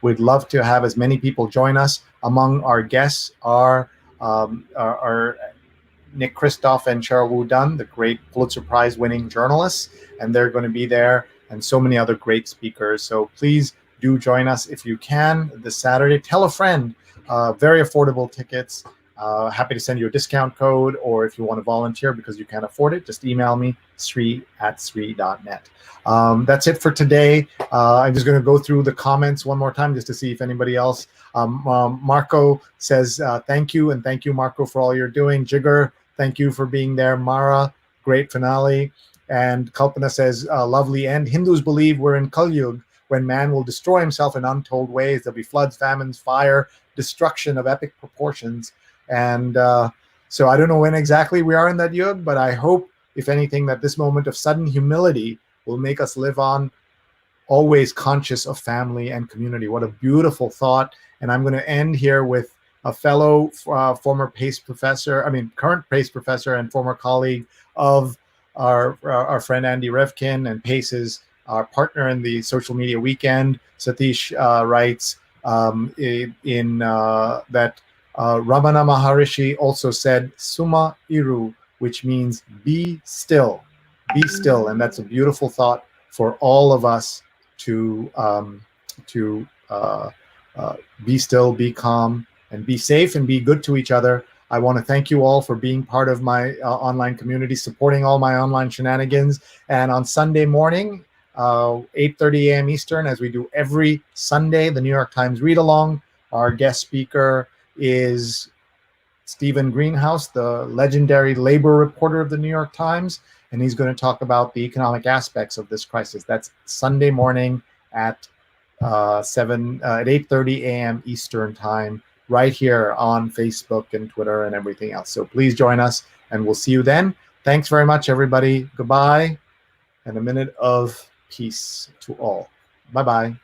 We'd love to have as many people join us. Among our guests are Nick Kristof and Cheryl Wu Dunn, the great Pulitzer Prize winning journalists, and they're going to be there, and so many other great speakers. So please do join us if you can this Saturday. Tell a friend. Very affordable tickets. Happy to send you a discount code, or if you want to volunteer because you can't afford it, just email me, sree@sree.net. That's it for today. I'm just going to go through the comments one more time just to see if anybody else. Marco says, thank you, and thank you, Marco, for all you're doing. Jigger, thank you for being there. Mara, great finale. And Kalpana says, lovely end. Hindus believe we're in Kal Yuga, when man will destroy himself in untold ways. There'll be floods, famines, fire, destruction of epic proportions. And so I don't know when exactly we are in that yuga, but I hope, if anything, that this moment of sudden humility will make us live on, always conscious of family and community. What a beautiful thought. And I'm going to end here with a fellow former PACE professor, current PACE professor and former colleague of our friend Andy Revkin, and PACE's our partner in the social media weekend. Satish writes that Ramana Maharishi also said Suma Iru, which means be still, and that's a beautiful thought for all of us to be still, be calm, and be safe, and be good to each other. I want to thank you all for being part of my online community, supporting all my online shenanigans. And on Sunday morning, 8:30 a.m. Eastern, as we do every Sunday, the New York Times Read Along. Our guest speaker is Stephen Greenhouse, the legendary labor reporter of the New York Times, and he's going to talk about the economic aspects of this crisis. That's Sunday morning at 8:30 a.m. Eastern time, right here on Facebook and Twitter and everything else. So please join us, and we'll see you then. Thanks very much, everybody. Goodbye, and a minute of peace to all. Bye-bye.